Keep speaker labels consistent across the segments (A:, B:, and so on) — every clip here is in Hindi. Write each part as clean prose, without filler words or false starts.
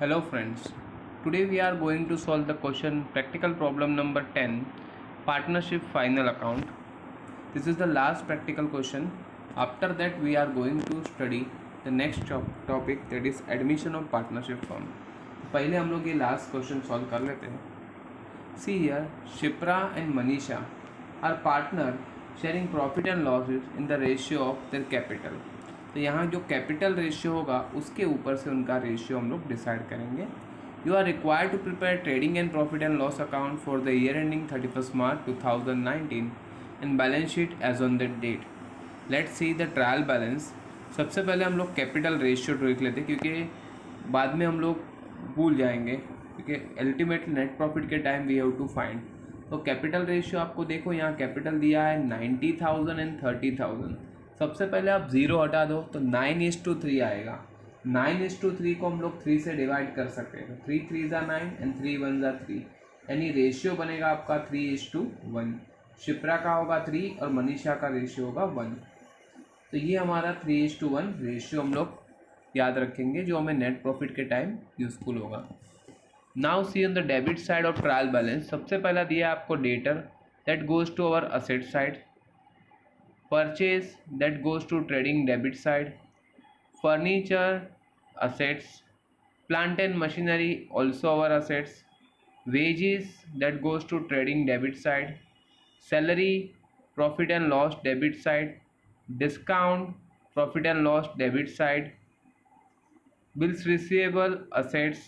A: Hello friends, today we are going to solve the question practical problem number 10 partnership final account. This is the last practical question. After that we are going to study the next topic, that is admission of partnership firm. पहले हम लोग ये last question solve कर लेते हैं. See here, Shipra and Manisha are partner sharing profit and losses in the ratio of their capital. तो यहाँ जो कैपिटल रेशियो होगा उसके ऊपर से उनका रेशियो हम लोग डिसाइड करेंगे. You are required to prepare trading and profit and loss account for the year ending 31 March 2019 and balance sheet as on that date. Let's see the trial balance. सबसे पहले हम लोग कैपिटल रेशियो देख लेते हैं क्योंकि बाद में हम लोग भूल जाएंगे, क्योंकि अल्टीमेट नेट प्रॉफिट के time we have to find. तो कैपिटल रेशियो आपको देखो यहाँ कैपिटल दिया है 90,000 एंड 30,000. सबसे पहले आप ज़ीरो हटा दो तो 9:3 आएगा. 9:3 को हम लोग 3 से डिवाइड कर सकते हैं. 3 3 ज़ा 9 एंड 3 1 ज़ा 3, यानी रेशियो बनेगा आपका 3:1. शिप्रा का होगा 3 और मनीषा का रेशियो होगा 1. तो ये हमारा 3:1 रेशियो हम लोग याद रखेंगे जो हमें नेट प्रॉफिट के टाइम यूज़फुल होगा. Now see on the debit side of trial balance. सबसे पहला दिया है आपको debtor, that goes to our asset side. Purchase, that goes to trading debit side. Furniture, assets. Plant and machinery, also our assets. Wages, that goes to trading debit side. Salary, profit and loss debit side. Discount, profit and loss debit side. Bills receivable, assets.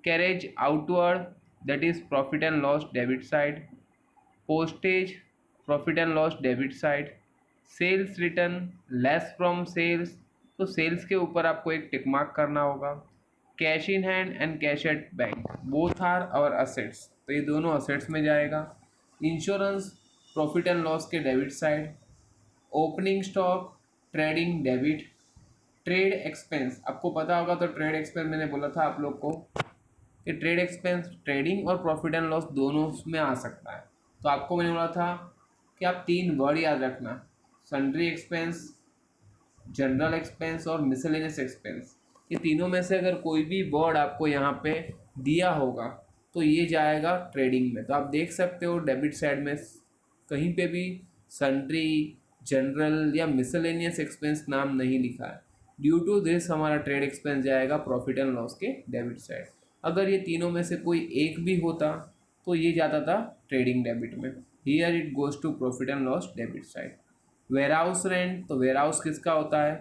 A: Carriage outward, that is profit and loss debit side. Postage, profit and loss debit side. Sales return less from sales, तो सेल्स के ऊपर आपको एक टिक मार्क करना होगा. Cash in hand and cash at bank, both are our assets, तो ये दोनों असेट्स में जाएगा. इंश्योरेंस, प्रॉफिट एंड लॉस के debit side. Opening stock, trading debit. Trade expense, आपको पता होगा तो ट्रेड एक्सपेंस मैंने बोला था आप लोग को कि ट्रेड एक्सपेंस ट्रेडिंग और प्रॉफिट एंड लॉस दोनों में आ सकता है. तो आपको मैंने बोला था कि आप 3 वर्ड याद रखना, सन्ड्री एक्सपेंस, जनरल एक्सपेंस और मिसलेनियस एक्सपेंस. ये तीनों में से अगर कोई भी वर्ड आपको यहाँ पे दिया होगा तो ये जाएगा ट्रेडिंग में. तो आप देख सकते हो डेबिट साइड में कहीं पे भी सन्ड्री, जनरल या मिसलेनियस एक्सपेंस नाम नहीं लिखा है. ड्यू टू दिस हमारा ट्रेड एक्सपेंस जाएगा प्रॉफिट एंड लॉस के डेबिट साइड. अगर ये तीनों में से कोई एक भी होता तो ये जाता था ट्रेडिंग डेबिट में. Here it goes to profit and loss debit side. Warehouse rent, तो वेयर हाउस किसका होता है,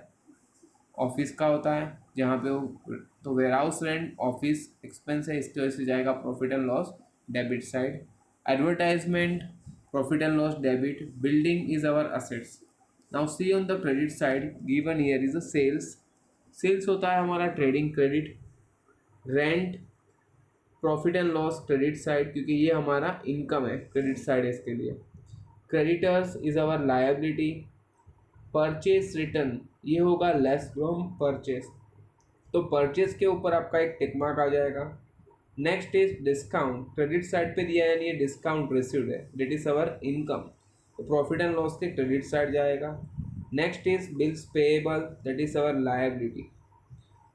A: ऑफिस का होता है जहाँ पे वो, तो warehouse rent office expense है, इसकी वजह से जाएगा profit and loss debit side. Advertisement, profit and loss debit. Building is our assets. Now see on the credit side given here is a sales. Sales होता है हमारा trading credit. Rent, profit and loss credit side, क्योंकि ये हमारा इनकम है क्रेडिट साइड है इसके लिए. Creditors is our liability. Purchase return, ये होगा लेस फ्रॉम परचेस, तो परचेस के ऊपर आपका एक टिक मार्क आ जाएगा. Next is discount, credit side पे दिया है यानी ये डिस्काउंट रिसीव्ड है, दैट इज अवर इनकम, तो प्रॉफिट एंड लॉस के क्रेडिट साइड जाएगा. Next is bills payable, that is our liability.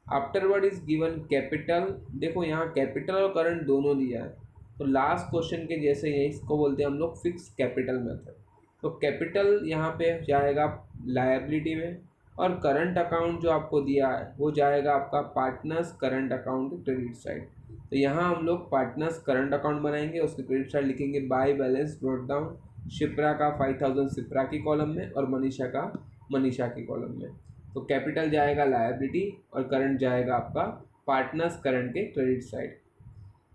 A: Afterward is given capital. देखो यहाँ कैपिटल और करंट दोनों दिया है, तो लास्ट क्वेश्चन के जैसे ही इसको बोलते हैं हम लोग फिक्स कैपिटल मेथड. तो कैपिटल यहाँ पे जाएगा लायबिलिटी में, और करंट अकाउंट जो आपको दिया है वो जाएगा आपका partners current account credit side. तो यहाँ हम लोग पार्टनर्स करंट अकाउंट बनाएंगे, उसके क्रेडिट साइड लिखेंगे by balance brought down. Shipra का 5,000 शिप्रा की कॉलम में और मनीषा का मनीषा की कॉलम में. तो कैपिटल जाएगा लायबिलिटी और करंट जाएगा आपका पार्टनर्स करंट के credit side.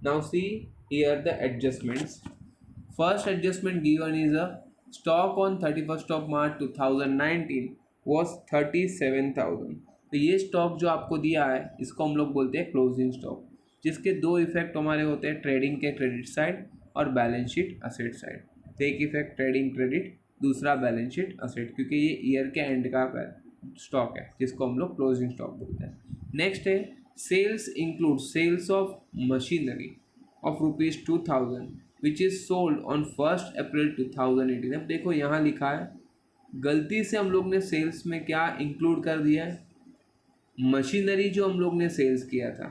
A: Now see here the adjustments. First adjustment given is a stock on 31st of March 2019 was 37,000. तो ये स्टॉक जो आपको दिया है इसको हम लोग बोलते हैं क्लोजिंग स्टॉक, जिसके दो इफेक्ट हमारे होते हैं, ट्रेडिंग के क्रेडिट साइड और बैलेंस शीट असेट साइड. तो एक इफेक्ट ट्रेडिंग क्रेडिट, दूसरा बैलेंस शीट असेट, क्योंकि ये ईयर के एंड का स्टॉक है जिसको हम लोग क्लोजिंग स्टॉक बोलते हैं. नेक्स्ट है sales include sales of machinery of rupees 2000 which is sold on 1st April 2018. अब देखो यहाँ लिखा है, गलती से हम लोग ने सेल्स में क्या इंक्लूड कर दिया है, मशीनरी जो हम लोग ने सेल्स किया था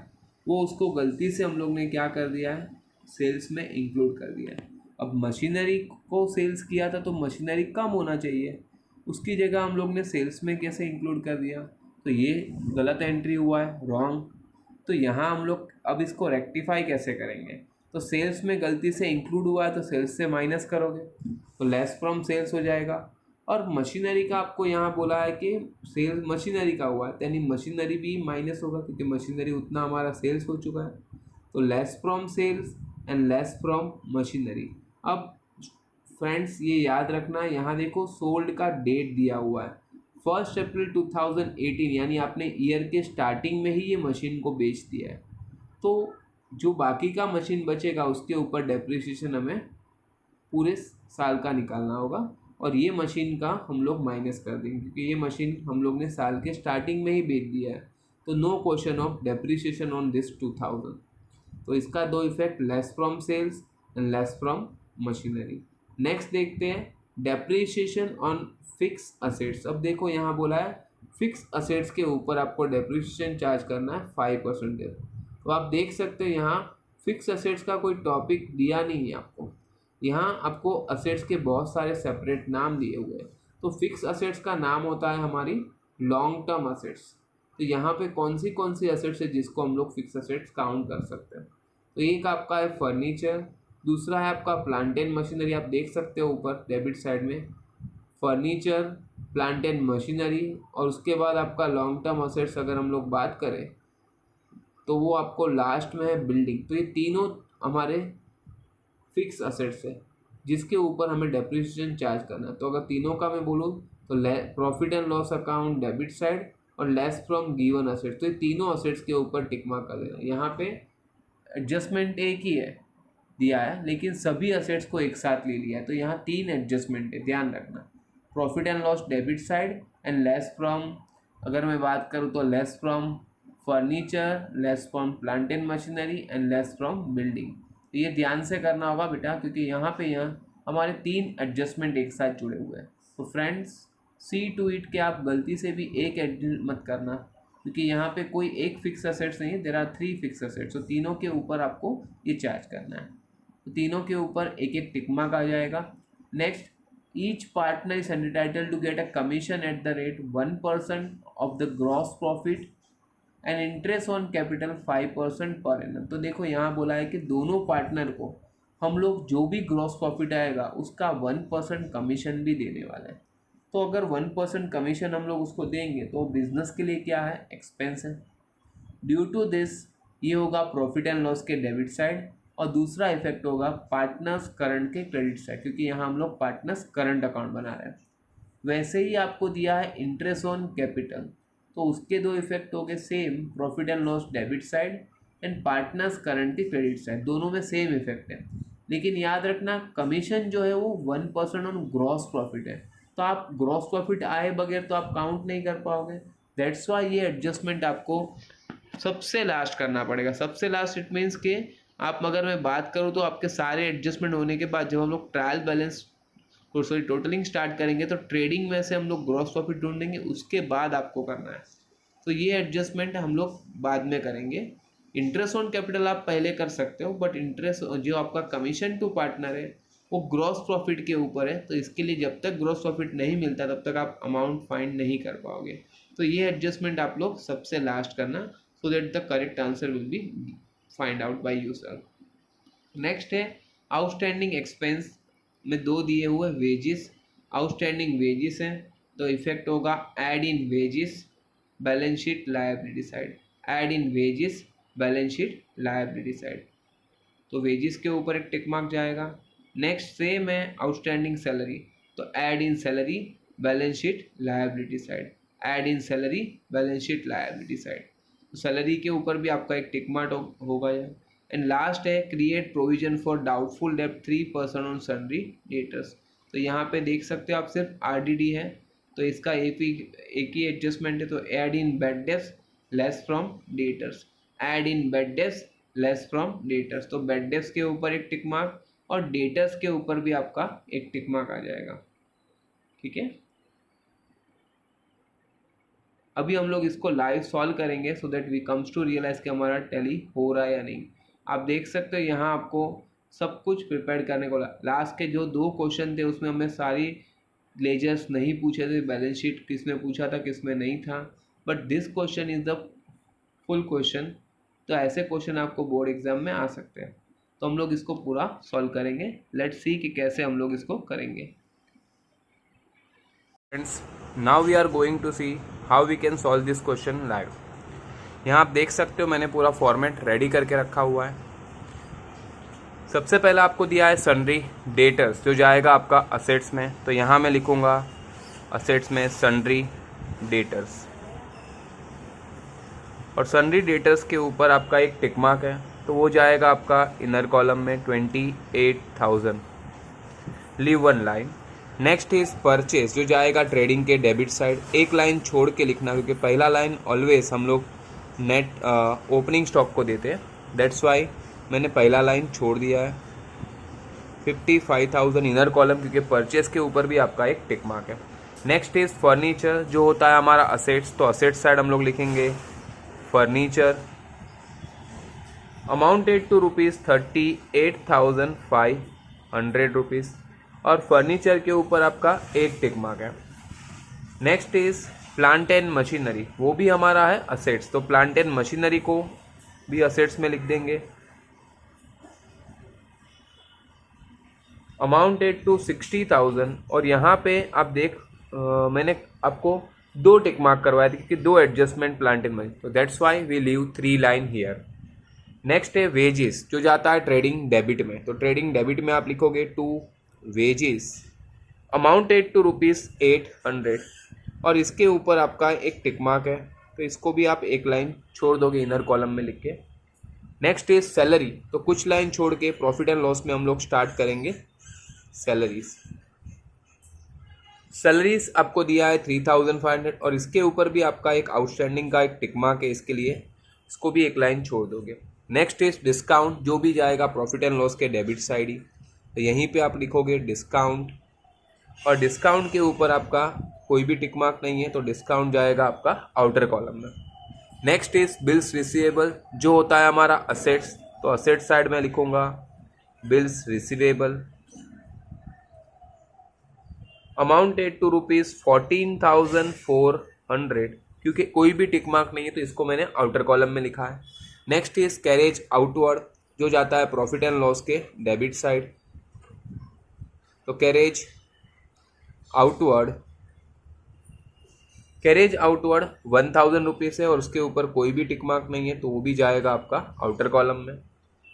A: वो उसको गलती से हम लोग ने क्या कर दिया है, सेल्स में इंक्लूड कर दिया है। अब मशीनरी को सेल्स किया था तो मशीनरी कम होना चाहिए, उसकी जगह हम लोग ने सेल्स में कैसे इंक्लूड कर दिया, तो ये गलत एंट्री हुआ है, रॉन्ग। तो यहाँ हम लोग अब इसको रेक्टिफाई कैसे करेंगे, तो सेल्स में गलती से इंक्लूड हुआ है तो सेल्स से माइनस करोगे तो लेस फ्रॉम सेल्स हो जाएगा। और मशीनरी का आपको यहाँ बोला है कि सेल्स मशीनरी का हुआ है, यानी मशीनरी भी माइनस होगा क्योंकि मशीनरी उतना हमारा सेल्स हो चुका है। तो less from sales and less from machinery. अब फ्रेंड्स ये याद रखना, यहाँ देखो सोल्ड का डेट दिया हुआ है 1 अप्रैल 2018, यानी आपने ईयर के स्टार्टिंग में ही ये मशीन को बेच दिया है। तो जो बाकी का मशीन बचेगा उसके ऊपर डेप्रिसिएशन हमें पूरे साल का निकालना होगा, और ये मशीन का हम लोग माइनस कर देंगे क्योंकि ये मशीन हम लोग ने साल के स्टार्टिंग में ही बेच दिया है। तो no question of depreciation on this 2000। तो इसका दो effect, less from sales and less from machinery. Next देखते हैं डेप्रिसिएशन ऑन फिक्स असेट्स। अब देखो यहाँ बोला है फिक्स असेट्स के ऊपर आपको डेप्रिसिएशन चार्ज करना है 5%। तो आप देख सकते हो यहाँ फिक्स असेट्स का कोई टॉपिक दिया नहीं है आपको, यहाँ आपको असेट्स के बहुत सारे सेपरेट नाम दिए हुए हैं। तो फिक्स असेट्स का नाम होता है हमारी लॉन्ग टर्म असेट्स। तो यहाँ पे कौन सी असेट्स है जिसको हम लोग फिक्स असेट्स काउंट कर सकते हैं, तो एक आपका है फर्नीचर, दूसरा है आपका प्लांट एंड मशीनरी। आप देख सकते हो ऊपर डेबिट साइड में फर्नीचर, प्लांट एंड मशीनरी, और उसके बाद आपका लॉन्ग टर्म असेट्स अगर हम लोग बात करें तो वो आपको लास्ट में है बिल्डिंग। तो ये तीनों हमारे फिक्स असेट्स है जिसके ऊपर हमें डेप्रिसिएशन चार्ज करना है। तो अगर तीनों का मैं बोलूँ तो profit and loss account debit side और लेस फ्रॉम गिवन असेट्स, तो ये तीनों असेट्स के ऊपर टिक मार्क कर देना। यहाँ पे एडजस्टमेंट एक ही है दिया है लेकिन सभी असेट्स को एक साथ ले लिया है, तो यहाँ 3 एडजस्टमेंट है, ध्यान रखना। Profit and loss debit side and less from, अगर मैं बात करूँ तो less from furniture, less from plant and machinery and less from building. तो ये ध्यान से करना होगा बेटा क्योंकि यहाँ पे हमारे 3 एडजस्टमेंट एक साथ जुड़े हुए हैं। तो फ्रेंड्स सी टू इट के आप गलती से भी एक एड मत करना क्योंकि यहाँ पे कोई एक फिक्स असेट्स नहीं है, देयर आर 3 फिक्स असेट्स। तो तीनों के ऊपर आपको ये चार्ज करना है, तो तीनों के ऊपर एक एक टिक मार्क आ जाएगा। Next, each partner is entitled to get a commission at the rate 1% of the gross profit and interest on capital 5% per annum. तो देखो यहाँ बोला है कि दोनों पार्टनर को हम लोग जो भी ग्रॉस प्रॉफिट आएगा उसका 1% कमीशन भी देने वाला है। तो अगर 1% कमीशन हम लोग उसको देंगे तो बिजनेस के लिए क्या है, एक्सपेंस है। ड्यू टू दिस ये होगा प्रॉफिट एंड लॉस के डेबिट साइड, और दूसरा इफेक्ट होगा पार्टनर्स करंट के क्रेडिट साइड क्योंकि यहाँ हम लोग पार्टनर्स करंट अकाउंट बना रहे हैं। वैसे ही आपको दिया है इंटरेस्ट ऑन कैपिटल, तो उसके दो इफेक्ट हो गए same, profit and loss debit side and partners current की क्रेडिट साइड, दोनों में सेम इफेक्ट है। लेकिन याद रखना कमीशन जो है वो 1% ऑन ग्रॉस प्रॉफिट है, तो आप ग्रॉस प्रॉफिट आए बगैर तो आप काउंट नहीं कर पाओगे। दैट्स वाई ये एडजस्टमेंट आपको सबसे लास्ट करना पड़ेगा। सबसे लास्ट इट मीन्स कि आप अगर मैं बात करूँ तो आपके सारे एडजस्टमेंट होने के बाद जब हम लोग trial balance sorry totalling start करेंगे तो ट्रेडिंग में से हम लोग ग्रॉस प्रॉफिट ढूंढेंगे, उसके बाद आपको करना है। तो ये एडजस्टमेंट हम लोग बाद में करेंगे। इंटरेस्ट ऑन कैपिटल आप पहले कर सकते हो, बट इंटरेस्ट जो आपका कमीशन टू पार्टनर है वो ग्रॉस प्रॉफिट के ऊपर है, तो इसके लिए जब तक ग्रॉस प्रॉफिट नहीं मिलता तब तक आप अमाउंट फाइंड नहीं कर पाओगे। तो ये एडजस्टमेंट आप लोग सबसे लास्ट करना so that the correct answer will be find out by yourself. Next है आउटस्टैंडिंग एक्सपेंस में दो दिए हुए वेजेस, आउटस्टैंडिंग वेजेस हैं तो इफेक्ट होगा add in wages balance sheet liability side, add in wages balance sheet liability side, तो वेजेस के ऊपर एक टिक मार्क जाएगा। नेक्स्ट सेम है आउटस्टैंडिंग सैलरी, तो add in salary balance sheet liability side, add in salary balance sheet liability side, तो सैलरी के ऊपर भी आपका एक टिक मार्क होगा। एंड लास्ट है क्रिएट प्रोविजन फॉर डाउटफुल डेब्ट 3% ऑन सन्ड्री डेटर्स, तो यहाँ पे देख सकते हो आप सिर्फ आरडीडी है तो इसका एक ही एडजस्टमेंट है, तो add in bad debts less from debtors, add in bad debts less from debtors, तो बैड डेब्ट्स के ऊपर एक टिक मार्क और डेटर्स के ऊपर भी आपका एक टिक मार्क आ जाएगा। ठीक है, अभी हम लोग इसको लाइव सॉल्व करेंगे so that we comes to realise कि हमारा टैली हो रहा है या नहीं। आप देख सकते हो यहाँ आपको सब कुछ प्रिपेयर करने को लास्ट के जो 2 क्वेश्चन थे उसमें हमें सारी लेजर्स नहीं पूछे थे, बैलेंस शीट किसमें पूछा था किसमें नहीं था, but this question is the full question. तो ऐसे क्वेश्चन आपको बोर्ड एग्जाम में आ सकते हैं, तो हम लोग इसको पूरा सॉल्व करेंगे। लेट्स सी कि कैसे हम लोग इसको करेंगे। Friends, now we are going to see how we can solve this question live. यहाँ आप देख सकते हो मैंने पूरा फॉर्मेट रेडी करके रखा हुआ है। सबसे पहले आपको दिया है सन्ड्री डेटर्स, जो जाएगा आपका असेट्स में। तो यहाँ मैं लिखूँगा असेट्स में सन्ड्री डेटर्स, और सन्ड्री डेटर्स के ऊपर आपका एक टिक मार्क है, तो वो जाएगा आपका इनर कॉलम में 28,000। Leave one line. Next is purchase, जो जाएगा ट्रेडिंग के डेबिट साइड। एक लाइन छोड़ के लिखना, क्योंकि पहला लाइन ऑलवेज हम लोग नेट ओपनिंग स्टॉक को देते हैं, दैट्स वाई मैंने पहला लाइन छोड़ दिया है। 55,000 इनर कॉलम, क्योंकि परचेज के ऊपर भी आपका एक टिक मार्क है। नेक्स्ट इज फर्नीचर, जो होता है हमारा असेट्स, तो असेट्स साइड हम लोग लिखेंगे फर्नीचर। अमाउंटेड टू ₹38,500, और फर्नीचर के ऊपर आपका एक टिक मार्क है। Next is plant and machinery, वो भी हमारा है असेट्स, तो प्लांट एंड मशीनरी को भी असेट्स में लिख देंगे। अमाउंटेड टू 60,000, और यहाँ पे आप मैंने आपको 2 टिक मार्क करवाए थे, क्योंकि 2 एडजस्टमेंट प्लांट एंड मशीन, तो that's why we leave 3 line here. Next है वेजेस, जो जाता है ट्रेडिंग डेबिट में, तो ट्रेडिंग डेबिट में आप लिखोगे टू वेजेस अमाउंटेड टू ₹800, और इसके ऊपर आपका एक टिक मार्क है, तो इसको भी आप एक लाइन छोड़ दोगे इनर कॉलम में लिख के। नेक्स्ट इज सैलरी, तो कुछ लाइन छोड़ के प्रॉफिट एंड लॉस में हम लोग स्टार्ट करेंगे सैलरीज। सैलरीज आपको दिया है 3,500, और इसके ऊपर भी आपका एक आउटस्टैंडिंग का एक टिक मार्क है, इसके लिए इसको भी एक लाइन छोड़ दोगे। नेक्स्ट इज डिस्काउंट, जो भी जाएगा प्रॉफिट एंड लॉस के डेबिट साइड ही, तो यहीं पे आप लिखोगे डिस्काउंट, और डिस्काउंट के ऊपर आपका कोई भी टिक मार्क नहीं है, तो डिस्काउंट जाएगा आपका आउटर कॉलम में। नेक्स्ट इज बिल्स रिसीवेबल, जो होता है हमारा असेट्स, तो असेट साइड में लिखूंगा बिल्स रिसीवेबल। अमाउंटेड टू ₹14,400, क्योंकि कोई भी टिक मार्क नहीं है, तो इसको मैंने आउटर कॉलम में लिखा है। नेक्स्ट इज कैरेज आउटवर्ड, जो जाता है प्रॉफिट एंड लॉस के डेबिट साइड, तो कैरेज आउटवर्ड 1,000 रुपीज़ है, और उसके ऊपर कोई भी टिक मार्क नहीं है, तो वो भी जाएगा आपका आउटर कॉलम में।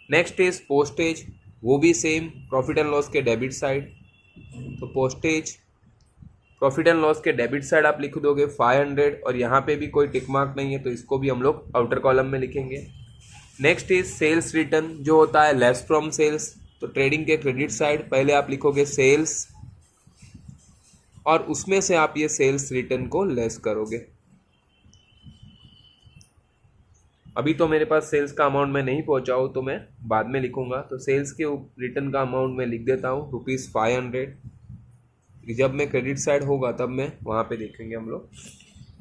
A: नेक्स्ट इज पोस्टेज, वो भी सेम प्रॉफिट एंड लॉस के डेबिट साइड, तो पोस्टेज प्रॉफिट एंड लॉस के डेबिट साइड आप लिख दोगे 500, और यहाँ पे भी कोई टिक मार्क नहीं है, तो इसको भी हम लोग आउटर कॉलम में लिखेंगे। नेक्स्ट इज सेल्स रिटर्न, जो होता है लेस फ्रॉम सेल्स, तो ट्रेडिंग के क्रेडिट साइड पहले आप लिखोगे सेल्स, और उसमें से आप ये सेल्स रिटर्न को लेस करोगे। अभी तो मेरे पास सेल्स का अमाउंट मैं नहीं पहुंचा हूँ, तो मैं बाद में लिखूंगा, तो सेल्स के रिटर्न का अमाउंट मैं लिख देता हूँ ₹500। जब मैं क्रेडिट साइड होगा तब मैं वहाँ पे देखेंगे हम लोग।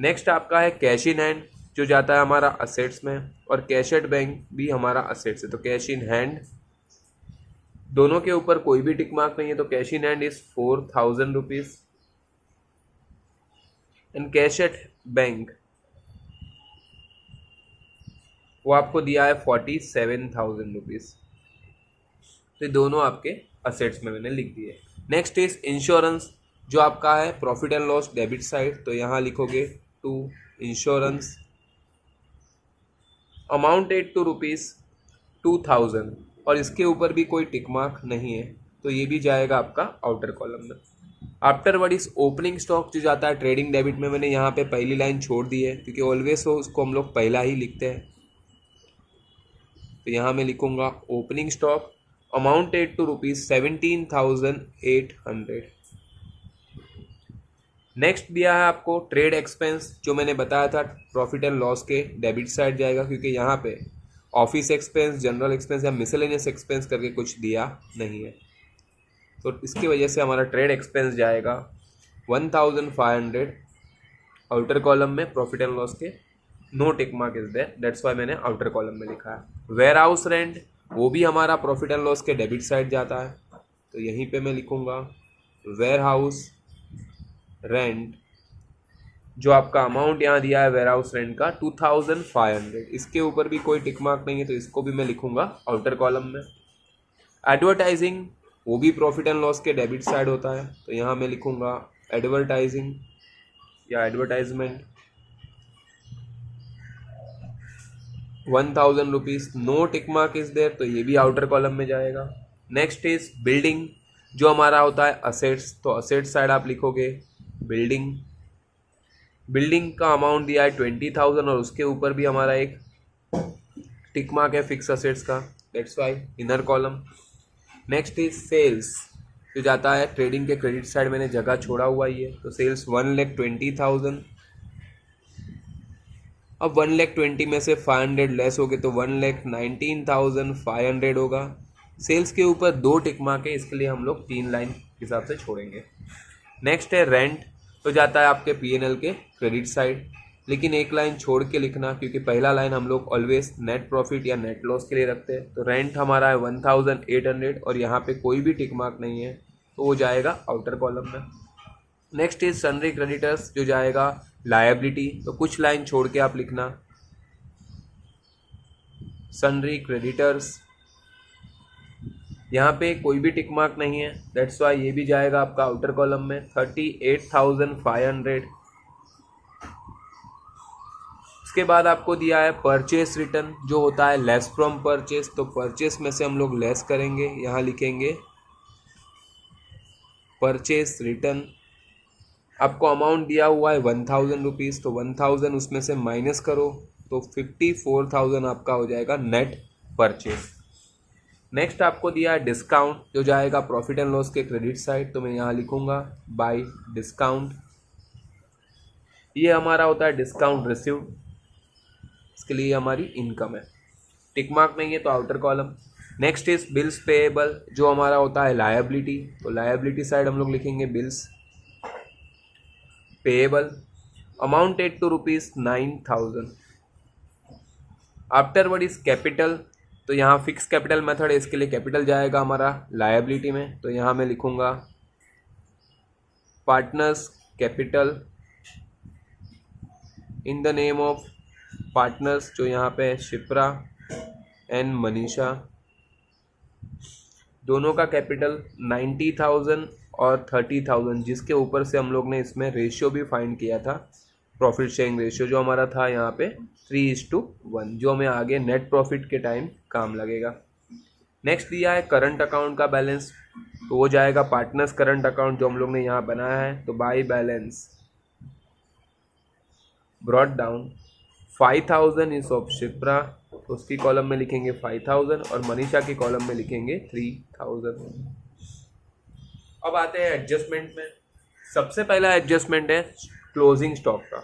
A: नेक्स्ट आपका है कैश इन हैंड, जो जाता है हमारा असेट्स में, और कैश एट बैंक भी हमारा असेट्स है, तो कैश इन हैंड दोनों के ऊपर कोई भी टिक मार्क नहीं है, तो cash in hand is 4,000 rupees, and cash at bank वो आपको दिया है 47,000 रुपीज़, तो ये दोनों आपके असेट्स में मैंने लिख दिए। नेक्स्ट इज इंश्योरेंस, जो आपका है profit and loss debit side, तो यहाँ लिखोगे टू इंश्योरेंस। अमाउंटेड टू ₹2,000, और इसके ऊपर भी कोई टिक मार्क नहीं है, तो ये भी जाएगा आपका आउटर कॉलम में। After word is opening stock, जो जाता है ट्रेडिंग डेबिट में, मैंने यहाँ पे पहली लाइन छोड़ दी है, क्योंकि ऑलवेज हो उसको हम लोग पहला ही लिखते हैं, तो यहाँ मैं लिखूंगा opening stock. Amounted to ₹17,800। Next दिया है आपको ट्रेड एक्सपेंस, जो मैंने बताया था प्रॉफिट एंड लॉस के डेबिट साइड जाएगा, क्योंकि यहाँ पे ऑफिस एक्सपेंस, जनरल एक्सपेंस या मिसलेनियस एक्सपेंस करके कुछ दिया नहीं है, तो इसकी वजह से हमारा ट्रेड एक्सपेंस जाएगा 1,500।
B: आउटर कॉलम में प्रॉफिट एंड लॉस के no tick mark is there, that's why मैंने आउटर कॉलम में लिखा है। वेयर हाउस रेंट वो भी हमारा प्रॉफिट एंड लॉस के डेबिट साइड जाता है, तो यहीं पे मैं लिखूंगा वेयर हाउस रेंट, जो आपका अमाउंट यहाँ दिया है वेयर हाउस रेंट का 2500, इसके ऊपर भी कोई टिक मार्क नहीं है तो इसको भी मैं लिखूंगा आउटर कॉलम में। एडवर्टाइजिंग वो भी प्रॉफिट एंड लॉस के डेबिट साइड होता है, तो यहाँ मैं लिखूंगा एडवर्टाइजिंग या advertisement 1000 rupees, no tick mark is there, तो ये भी आउटर कॉलम में जाएगा। नेक्स्ट इज बिल्डिंग, जो हमारा होता है असेट्स, तो असेट साइड आप लिखोगे बिल्डिंग। बिल्डिंग का अमाउंट दिया है 20,000 और उसके ऊपर भी हमारा एक टिक मार्क है फिक्स असेट्स का, that's why inner column. Next is sales, जो जाता है ट्रेडिंग के क्रेडिट साइड, मैंने जगह छोड़ा हुआ ही है, तो सेल्स 1,20,000। अब 1,20,000 में से 500 लेस हो गए तो 1,19,500 होगा। सेल्स के ऊपर 2 टिक मार्क है, इसके लिए हम लोग 3 लाइन के हिसाब से छोड़ेंगे। नेक्स्ट है रेंट, तो जाता है आपके P&L के क्रेडिट साइड, लेकिन एक लाइन छोड़ के लिखना क्योंकि पहला लाइन हम लोग ऑलवेज नेट प्रॉफिट या नेट लॉस के लिए रखते हैं। तो रेंट हमारा है 1,800 और यहाँ पे कोई भी टिक मार्क नहीं है, तो वो जाएगा आउटर कॉलम में। नेक्स्ट इज सनरी क्रेडिटर्स, जो जाएगा लायबिलिटी, तो कुछ लाइन छोड़ के आप लिखना सनरी क्रेडिटर्स, यहाँ पे कोई भी टिक मार्क नहीं है, दैट्स वाई ये भी जाएगा आपका आउटर कॉलम में 38,500। उसके बाद आपको दिया है परचेस रिटर्न, जो होता है लेस फ्रॉम परचेस, तो परचेस में से हम लोग लेस करेंगे, यहाँ लिखेंगे परचेस रिटर्न। आपको अमाउंट दिया हुआ है 1,000 रुपीज़, तो 1,000 उसमें से माइनस करो तो 54,000 आपका हो जाएगा नेट परचेस। नेक्स्ट आपको दिया है डिस्काउंट, जो जाएगा प्रॉफिट एंड लॉस के क्रेडिट साइड, तो मैं यहाँ लिखूंगा बाय डिस्काउंट। ये हमारा होता है डिस्काउंट रिसीव्ड, इसके लिए हमारी इनकम है, टिक मार्क नहीं है तो outer column. Next is bills payable, जो हमारा होता है लायबिलिटी, तो लायबिलिटी साइड हम लोग लिखेंगे bills payable, amounted to ₹9,000। Afterward is capital, तो यहाँ फिक्स कैपिटल मेथड है, इसके लिए कैपिटल जाएगा हमारा लायबिलिटी में, तो यहाँ मैं लिखूंगा partners capital in the name of partners, जो यहाँ पे शिप्रा एंड मनीषा, दोनों का कैपिटल 90,000 और 30,000, जिसके ऊपर से हम लोग ने इसमें रेशियो भी फाइंड किया था, प्रॉफिट शेयरिंग रेशियो जो हमारा था यहाँ पे 3:1, जो हमें आगे नेट प्रॉफिट के टाइम काम लगेगा। नेक्स्ट दिया है करंट अकाउंट का बैलेंस, तो वो जाएगा पार्टनर्स करंट अकाउंट जो हम लोग ने यहाँ बनाया है, तो by balance brought down 5,000 is of Shipra, तो उसकी कॉलम में लिखेंगे 5,000 और मनीषा की कॉलम में लिखेंगे 3,000। अब आते हैं एडजस्टमेंट में। सबसे पहला एडजस्टमेंट है क्लोजिंग स्टॉक का,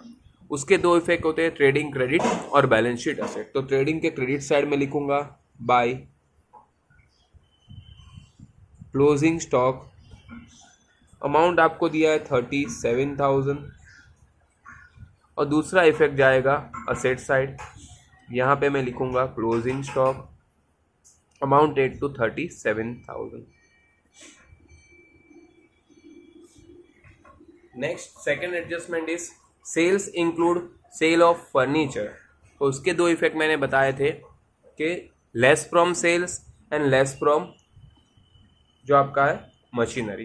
B: उसके 2 इफेक्ट होते हैं ट्रेडिंग क्रेडिट और बैलेंस शीट असेट। तो ट्रेडिंग के क्रेडिट साइड में लिखूंगा बाय क्लोजिंग स्टॉक, अमाउंट आपको दिया है 37,000 और दूसरा इफेक्ट जाएगा असेट साइड, यहाँ पे मैं लिखूंगा closing stock amounted to 37,000। Next second adjustment is sales include sale of furniture, तो उसके 2 इफेक्ट मैंने बताए थे कि less from sales and less from जो आपका है मशीनरी।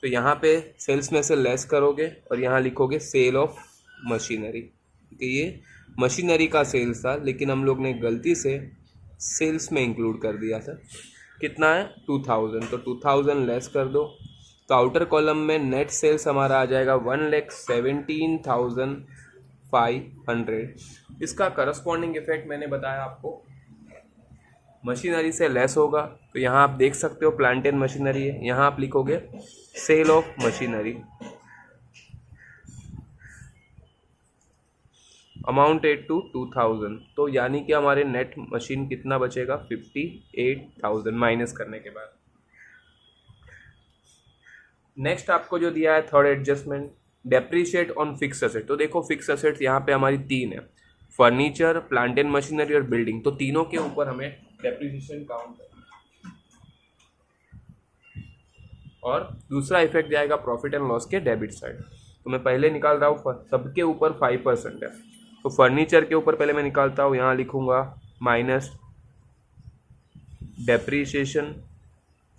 B: तो यहाँ पे सेल्स में से लेस करोगे और यहाँ लिखोगे सेल ऑफ मशीनरी, क्योंकि ये मशीनरी का सेल्स था लेकिन हम लोग ने गलती से सेल्स में इंक्लूड कर दिया था। कितना है 2,000, तो 2,000 लेस कर दो, तो आउटर कॉलम में नेट सेल्स हमारा आ जाएगा 1,17,500। इसका करस्पॉन्डिंग इफेक्ट मैंने बताया आपको, मशीनरी से लेस होगा, तो यहाँ आप देख सकते हो प्लांट एंड मशीनरी है, यहाँ आप लिखोगे sale of machinery amounted to 2,000, तो यानी कि हमारे नेट मशीन कितना बचेगा 58,000 माइनस करने के बाद। नेक्स्ट आपको जो दिया है third adjustment, depreciate on fix asset, तो देखो फिक्स असेट्स यहाँ पे हमारी 3 है, फर्नीचर, प्लांट एंड मशीनरी और बिल्डिंग, तो तीनों के ऊपर हमें डेप्रीशिएशन काउंट करना। और दूसरा इफेक्ट जाएगा प्रॉफिट एंड लॉस के डेबिट साइड, तो मैं पहले निकाल रहा हूँ सबके ऊपर 5% है, तो फर्नीचर के ऊपर पहले मैं निकालता हूँ, यहाँ लिखूंगा माइनस डेप्रीशिएशन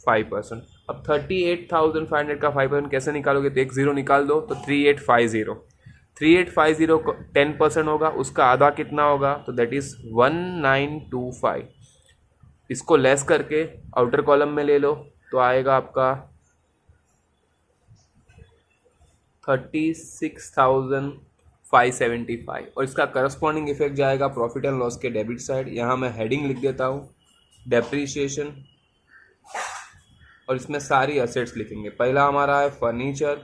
B: 5%। अब 38,500 का 5% कैसे निकालोगे, तो एक जीरो निकाल दो, तो 3850 को 10% होगा, उसका आधा कितना होगा, तो दैट इज 1925। इसको लेस करके आउटर कॉलम में ले लो, तो आएगा आपका 36,575, और इसका करस्पॉन्डिंग इफेक्ट जाएगा प्रॉफिट एंड लॉस के डेबिट साइड। यहाँ मैं हेडिंग लिख देता हूँ डेप्रीशिएशन, और इसमें सारी असेट्स लिखेंगे। पहला हमारा है फर्नीचर,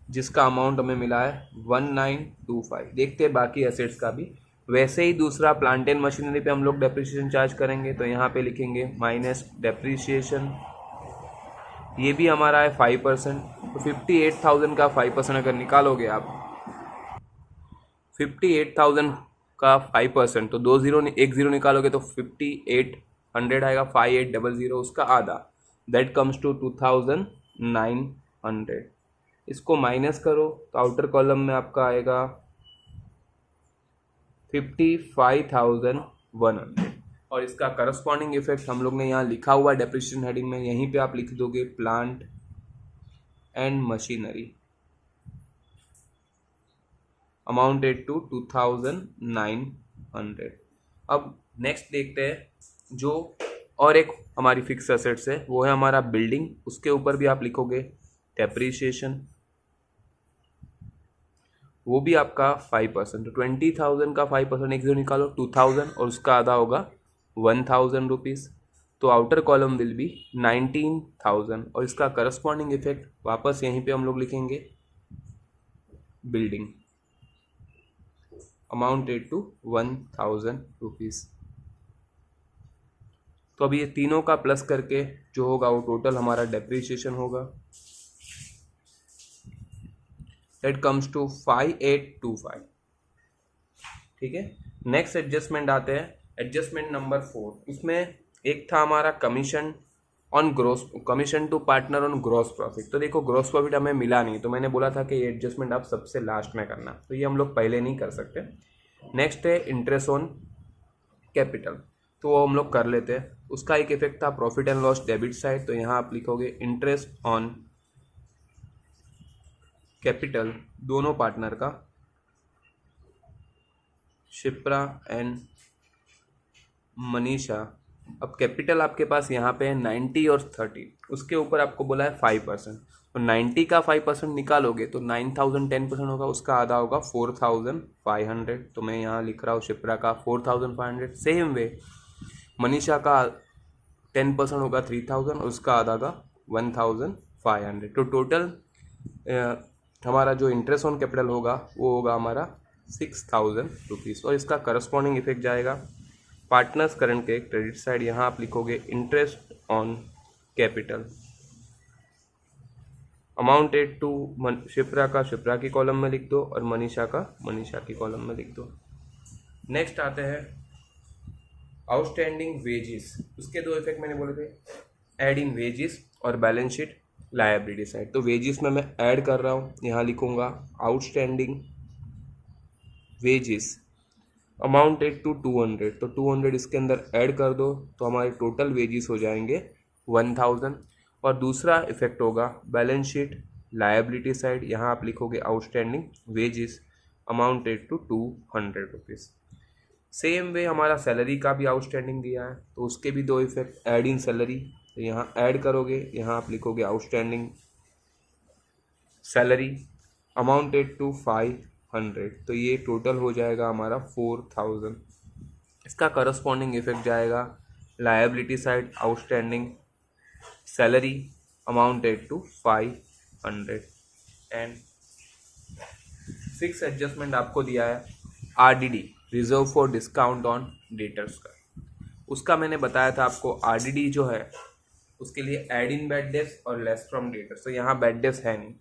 B: जिसका अमाउंट हमें मिला है 1925। देखते हैं बाकी असेट्स का भी। वैसे ही दूसरा प्लांट एंड मशीनरी पे हम लोग डेप्रीशिएशन चार्ज करेंगे, तो यहाँ पे लिखेंगे माइनस डेप्रीशिएशन, ये भी हमारा है 5%, तो 58,000 का 5% अगर निकालोगे आप, 58,000 का 5%, तो एक जीरो निकालोगे तो 5800 आएगा, 5800 उसका आधा, दैट कम्स टू 2,900। इसको माइनस करो तो आउटर कॉलम में आपका आएगा 55,100, और इसका करस्पॉन्डिंग इफेक्ट हम लोग ने यहाँ लिखा हुआ डेप्रीशिएशन हेडिंग में, यहीं पे आप लिख दोगे plant and machinery amounted to 2,900। अब नेक्स्ट देखते हैं, जो और एक हमारी फिक्स एसेट्स है वो है हमारा बिल्डिंग, उसके ऊपर भी आप लिखोगे डेप्रीशिएशन, वो भी आपका 5%, तो 20,000 का 5% एक जीरो निकालो 2,000, और उसका आधा होगा 1,000 रुपीज़, तो आउटर कॉलम विल बी 19,000, और इसका करस्पॉन्डिंग इफेक्ट वापस यहीं पे हम लोग लिखेंगे बिल्डिंग अमाउंटेड टू 1,000 रुपीज़। तो अभी ये तीनों का प्लस करके जो होगा वो टोटल हमारा डेप्रीशिएशन होगा, दैट कम्स टू 5825। ठीक है, नेक्स्ट एडजस्टमेंट आते हैं, एडजस्टमेंट नंबर 4। इसमें एक था हमारा commission on gross, commission to partner on gross profit. तो देखो ग्रॉस प्रॉफिट हमें मिला नहीं, तो मैंने बोला था कि ये एडजस्टमेंट आप सबसे लास्ट में करना, तो ये हम लोग पहले नहीं कर सकते। नेक्स्ट है इंटरेस्ट ऑन कैपिटल, तो वो हम लोग कर लेते हैं। उसका एक इफेक्ट था profit and loss debit side, तो यहाँ आप लिखोगे इंटरेस्ट ऑन कैपिटल दोनों पार्टनर का, शिप्रा एंड मनीषा। अब कैपिटल आपके पास यहाँ पे है 90 और 30, उसके ऊपर आपको बोला है 5%, तो 90 का 5% निकालोगे तो 9,000 10% होगा, उसका आधा होगा 4,500, तो मैं यहाँ लिख रहा हूँ शिप्रा का 4,500। सेम वे मनीषा का 10% होगा 3,000, और उसका आधा का 1,500, तो टोटल हमारा जो इंटरेस्ट ऑन कैपिटल होगा वो होगा हमारा 6,000 रुपीज़, और इसका करस्पॉन्डिंग इफेक्ट जाएगा पार्टनर्स करंट के क्रेडिट साइड। यहाँ आप लिखोगे interest on capital amounted to, Shipra का शिप्रा की कॉलम में लिख दो, और मनीषा का मनीषा की कॉलम में लिख दो। नेक्स्ट आते हैं आउटस्टैंडिंग वेजेस, उसके दो इफेक्ट मैंने बोले थे, ऐड इन वेजेस और बैलेंस शीट लायबिलिटी साइड। तो वेजेस में मैं ऐड कर रहा हूँ, यहाँ लिखूंगा आउटस्टैंडिंग वेजेस अमाउंटेड टू 200, तो 200 इसके अंदर ऐड कर दो, तो हमारे टोटल वेजेस हो जाएंगे 1,000। और दूसरा इफेक्ट होगा बैलेंस शीट लायबिलिटी साइड, यहाँ आप लिखोगे outstanding wages amounted to 200 rupees. Same way हमारा सैलरी का भी आउटस्टैंडिंग दिया है, तो उसके भी दो इफेक्ट, ऐड इन सैलरी, तो यहाँ ऐड करोगे, यहाँ आप लिखोगे आउटस्टैंडिंग सैलरी अमाउंटेड टू 500, तो ये टोटल हो जाएगा हमारा 4,000। इसका करस्पॉन्डिंग इफेक्ट जाएगा liability side outstanding salary amounted to 500। And fix adjustment आपको दिया है RDD, reserve for discount on debtors का। उसका मैंने बताया था आपको, आरडीडी जो है उसके लिए ऐड इन बैड डेट्स और लेस फ्रॉम डेटर्स। तो यहाँ बैड डेट्स है नहीं,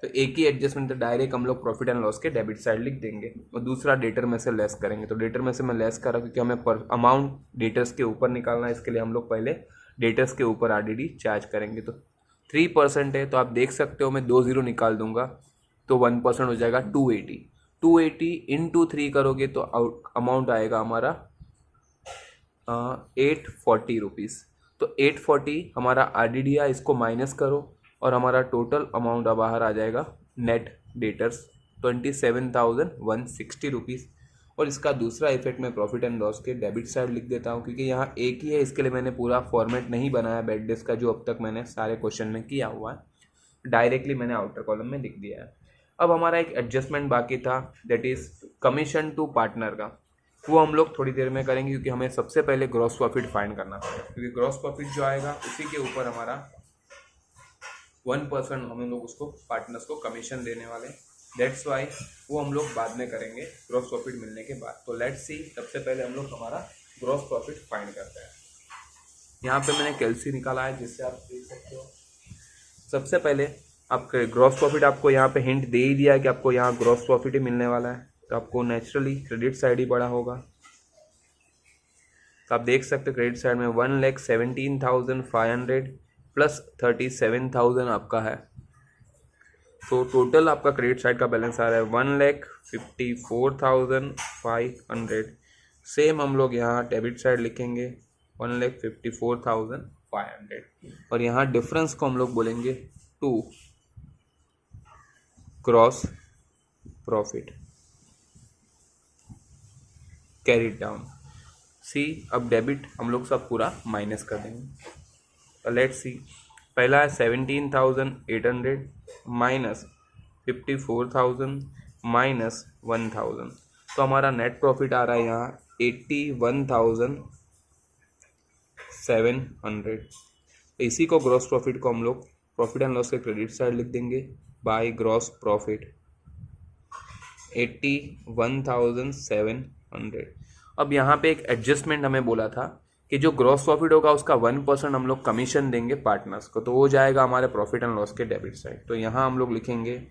B: तो एक ही एडजस्टमेंट, तो डायरेक्ट हम लोग प्रॉफिट एंड लॉस के डेबिट साइड लिख देंगे और दूसरा डेटर में से लेस करेंगे। तो डेटर में से मैं लेस करा क्योंकि हमें पर अमाउंट डेटर्स के ऊपर निकालना है, इसके लिए हम लोग पहले डेटर्स के ऊपर आरडीडी चार्ज करेंगे। तो 3% है, तो आप देख सकते हो मैं 2 जीरो निकाल दूंगा तो 1% हो जाएगा 280। 280 इंटू 3 करोगे तो अमाउंट आएगा हमारा 840 रुपीज़। तो 840 हमारा आरडीडी है, इसको माइनस करो और हमारा टोटल अमाउंट बाहर आ जाएगा नेट डेटर्स 27,160 रुपीज़। और इसका दूसरा इफेक्ट मैं प्रॉफिट एंड लॉस के डेबिट साइड लिख देता हूँ क्योंकि यहाँ एक ही है, इसके लिए मैंने पूरा फॉर्मेट नहीं बनाया बैड डेज का जो अब तक मैंने सारे क्वेश्चन में किया हुआ है, डायरेक्टली मैंने आउटर कॉलम में लिख दिया है। अब हमारा एक एडजस्टमेंट बाकी था, that is commission to partner का, वो हम लोग थोड़ी देर में करेंगे क्योंकि हमें सबसे पहले ग्रॉस प्रॉफिट फाइंड करना पड़ेगा क्योंकि ग्रॉस प्रॉफिट जो आएगा उसी के ऊपर हमारा 1% हम लोग उसको पार्टनर्स को कमीशन देने वाले, दैट्स वाई वो हम लोग बाद में करेंगे ग्रॉस प्रॉफिट मिलने के बाद। तो लेट्स सी, सबसे पहले हम लोग हमारा ग्रॉस प्रॉफिट फाइंड करते हैं। यहाँ पे मैंने कैलसी निकाला है जिससे आप देख सकते हो। सबसे पहले आपके ग्रॉस प्रॉफिट आपको यहाँ पे हिंट दे ही दिया है कि आपको यहाँ ग्रॉस प्रॉफिट ही मिलने वाला है, तो आपको नेचुरली क्रेडिट साइड ही बड़ा होगा। तो आप देख सकते हो क्रेडिट साइड में 1,17,500 प्लस 37,000 आपका है, तो टोटल आपका क्रेडिट साइड का बैलेंस आ रहा है 1,54,500। सेम हम लोग यहाँ डेबिट साइड लिखेंगे 1,54,500 और यहाँ डिफरेंस को हम लोग बोलेंगे 2 ग्रॉस प्रॉफिट कैरिड डाउन। सी, अब डेबिट हम लोग सब पूरा माइनस कर देंगे। तो लेट्स सी, पहला है 17,800 माइनस 54,000 माइनस 1,000, तो हमारा नेट प्रॉफिट आ रहा है यहाँ 81,700। इसी को ग्रॉस प्रॉफिट को हम लोग प्रॉफिट एंड लॉस के क्रेडिट साइड लिख देंगे बाय ग्रॉस प्रॉफिट 81,700। अब यहाँ पे एक एडजस्टमेंट हमें बोला था कि जो ग्रॉस प्रॉफिट होगा उसका 1% हम लोग कमीशन देंगे पार्टनर्स को, तो वो जाएगा हमारे प्रॉफिट एंड लॉस के डेबिट साइड। तो यहाँ हम लोग लिखेंगे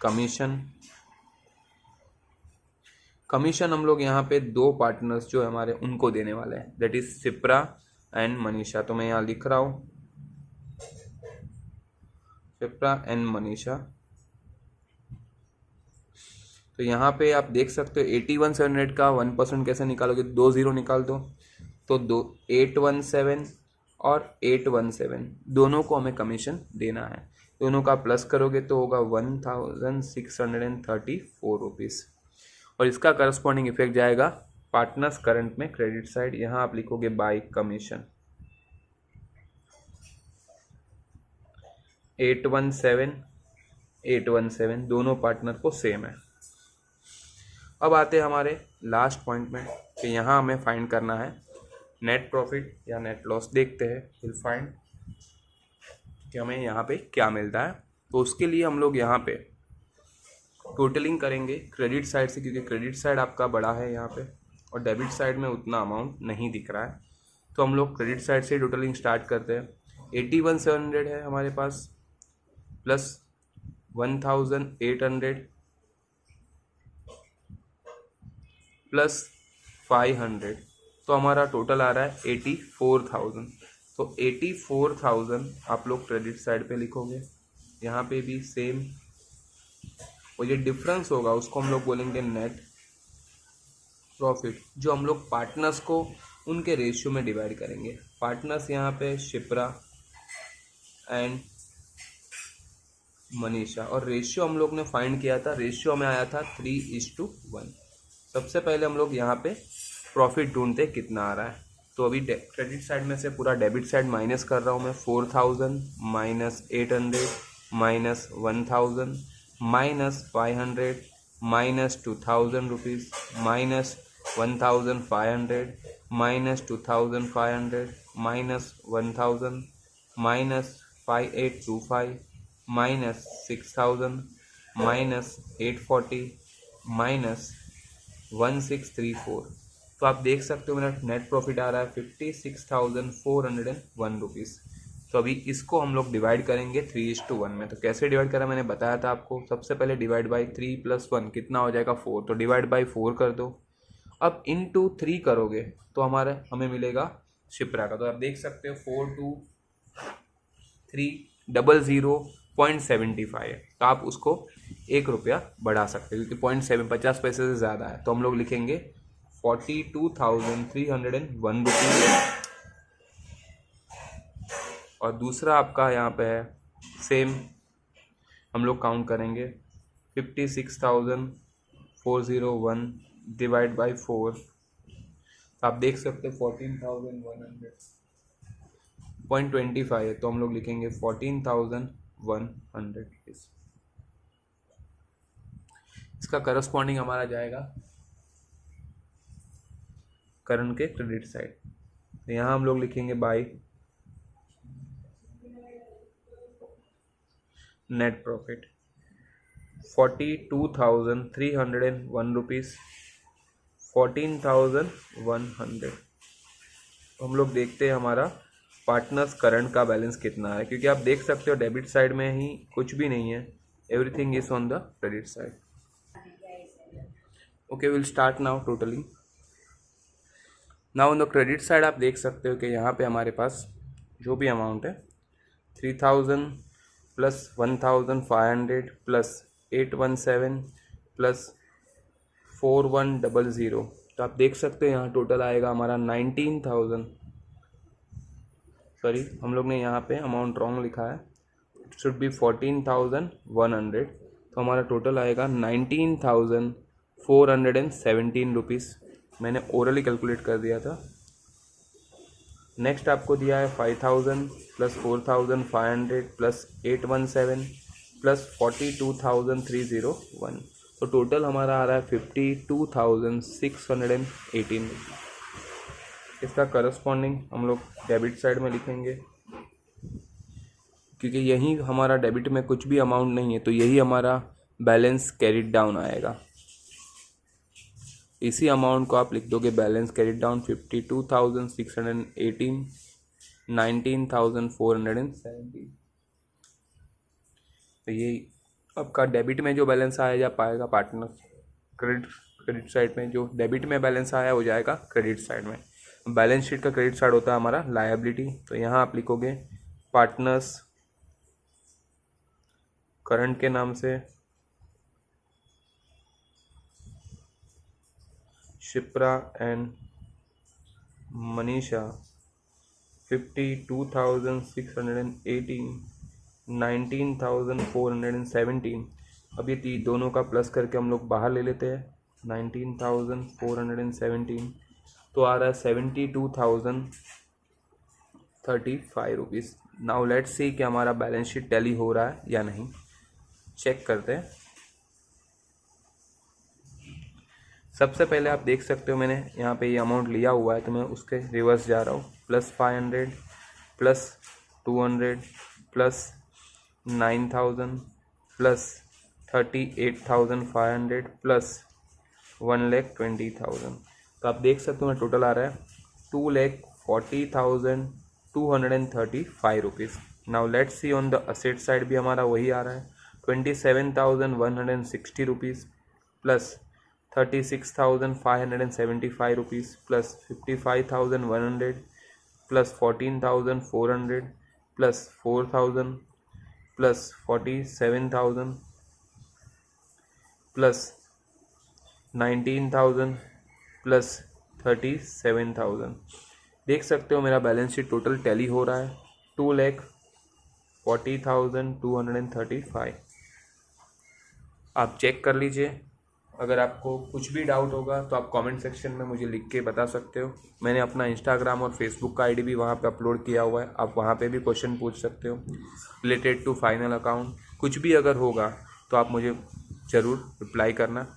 B: कमीशन। कमीशन हम लोग यहाँ पे 2 पार्टनर्स जो हमारे उनको देने वाले हैं, that is Shipra and Manisha. तो मैं यहाँ लिख रहा हूँ सिप्रा एंड मनीषा। तो यहाँ पे आप देख सकते हो 81,700 का 1% कैसे निकालोगे, 2 जीरो निकाल दो तो 817 और 817 दोनों को हमें कमीशन देना है, दोनों का प्लस करोगे तो होगा 1,634 रुपीज़ और इसका करस्पॉन्डिंग इफेक्ट जाएगा पार्टनर्स करंट में क्रेडिट साइड। यहाँ आप लिखोगे बाय कमीशन 817 दोनों पार्टनर को सेम है। अब आते हैं हमारे लास्ट पॉइंट में कि यहाँ हमें फाइंड करना है नेट प्रॉफिट या नेट लॉस। देखते हैं विल फाइंड कि हमें यहाँ पे क्या मिलता है। तो उसके लिए हम लोग यहाँ पे टोटलिंग करेंगे क्रेडिट साइड से क्योंकि क्रेडिट साइड आपका बड़ा है यहाँ पे और डेबिट साइड में उतना अमाउंट नहीं दिख रहा है। तो हम लोग क्रेडिट साइड से टोटलिंग स्टार्ट करते हैं। 81,700 है हमारे पास प्लस 1,800 प्लस 500, तो हमारा टोटल आ रहा है 84,000। तो 84,000 आप लोग क्रेडिट साइड पे लिखोगे, यहाँ पे भी सेम, और ये डिफरेंस होगा उसको हम लोग बोलेंगे नेट प्रॉफिट, जो हम लोग पार्टनर्स को उनके रेशियो में डिवाइड करेंगे। पार्टनर्स यहाँ पे शिप्रा एंड मनीषा और रेशियो हम लोग ने फाइंड किया था, रेशियो में आया था 3:1। सबसे पहले हम लोग यहाँ पे प्रॉफिट ढूंढते कितना आ रहा है। तो अभी क्रेडिट साइड में से पूरा डेबिट साइड माइनस कर रहा हूँ मैं। 4,000 minus 800 minus 1,000 minus 500 minus 2,000 rupees minus 1,500 minus 2,500 minus 1,000 minus 5,825 minus 6,000 minus 840 minus 1,634। तो आप देख सकते हो मेरा नेट प्रॉफिट आ रहा है 56,401 रुपीज़। तो अभी इसको हम लोग डिवाइड करेंगे 3:1 में। तो कैसे डिवाइड करा मैंने बताया था आपको। सबसे पहले डिवाइड बाई 3 + 1 कितना हो जाएगा 4, तो डिवाइड बाई 4 कर दो। अब इनटू 3 करोगे तो हमें मिलेगा शिप्रा का। तो आप देख सकते हो 423000.75 है, तो आप उसको 1 रुपया बढ़ा सकते हो क्योंकि 50 पैसे से ज़्यादा है। तो हम लोग लिखेंगे 42,301 रुपीज़। और दूसरा आपका यहाँ पे है सेम, हम लोग काउंट करेंगे 56,401 डिवाइड बाई 4। तो आप देख सकते हो 14,100.25 है, तो हम लोग लिखेंगे 14,100 रुपीज़। इसका करस्पॉन्डिंग हमारा जाएगा करंट के क्रेडिट साइड। तो यहाँ हम लोग लिखेंगे बाई नेट प्रॉफिट 42,301 रुपीज़ 14,100। तो हम लोग देखते हैं हमारा पार्टनर्स करंट का बैलेंस कितना है, क्योंकि आप देख सकते हो डेबिट साइड में ही कुछ भी नहीं है, everything is on the credit side. Okay, will start now totally. Now on the credit side आप देख सकते हो कि यहाँ पे हमारे पास जो भी अमाउंट है 3,000 प्लस 1,500 प्लस 817 प्लस 4100। तो आप देख सकते हो यहाँ टोटल आएगा हमारा 19,000। सॉरी, हम लोग ने यहाँ पे अमाउंट रॉन्ग लिखा है, इट शुड बी 14,100। तो हमारा टोटल आएगा 19,417 रुपीज़। मैंने ओरली कैलकुलेट कर दिया था। नेक्स्ट आपको दिया है 5,000 प्लस 4,500 प्लस 817 प्लस 42,301। तो टोटल हमारा आ रहा है 52,618। इसका करस्पॉन्डिंग हम लोग डेबिट साइड में लिखेंगे, क्योंकि यही हमारा डेबिट में कुछ भी अमाउंट नहीं है, तो यही हमारा बैलेंस कैरिड डाउन आएगा। इसी अमाउंट को आप लिख दोगे बैलेंस कैरिड डाउन 52,618 19,417। तो यही आपका डेबिट में जो बैलेंस आया जा पाएगा पार्टनर क्रेडिट साइड में, जो डेबिट में बैलेंस आया हो जाएगा क्रेडिट साइड में। बैलेंस शीट का क्रेडिट साइड होता है हमारा लायबिलिटी। तो यहाँ आप लिखोगे पार्टनर्स करंट के नाम से शिप्रा एंड मनीषा 52,618 19,417। अब ये दोनों का प्लस करके हम लोग बाहर ले लेते हैं 19,417। तो आ रहा है 72,035 रुपीज़। नाउ लेट्स सी कि हमारा बैलेंस शीट टैली हो रहा है या नहीं, चेक करते हैं। सबसे पहले आप देख सकते हो मैंने यहाँ पे ये अमाउंट लिया हुआ है, तो मैं उसके रिवर्स जा रहा हूँ। Plus 500 plus 200 plus 9,000 plus 38,500 plus 1,20,000। तो आप देख सकते हो मैं टोटल आ रहा है 2,40,235 rupees. Now let's see on the asset side भी हमारा वही आ रहा है 27,160 rupees plus 36,575 rupees plus 55,100 plus 14,400 plus 4,000 plus 47,000 plus 19,000 plus 37,000। देख सकते हो मेरा बैलेंस शीट टोटल टैली हो रहा है 2,40,235। आप चेक कर लीजिए। अगर आपको कुछ भी डाउट होगा तो आप कमेंट सेक्शन में मुझे लिख के बता सकते हो। मैंने अपना इंस्टाग्राम और फेसबुक का आईडी भी वहाँ पे अपलोड किया हुआ है, आप वहाँ पे भी क्वेश्चन पूछ सकते हो रिलेटेड टू फाइनल अकाउंट। कुछ भी अगर होगा तो आप मुझे ज़रूर रिप्लाई करना।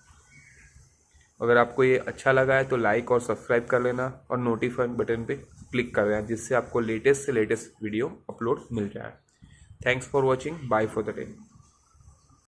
B: अगर आपको ये अच्छा लगा है तो लाइक और सब्सक्राइब कर लेना और नोटिफाई बटन पे क्लिक कर देना, जिससे आपको लेटेस्ट से लेटेस्ट वीडियो अपलोड मिल जाए। Thanks for watching, bye for the day.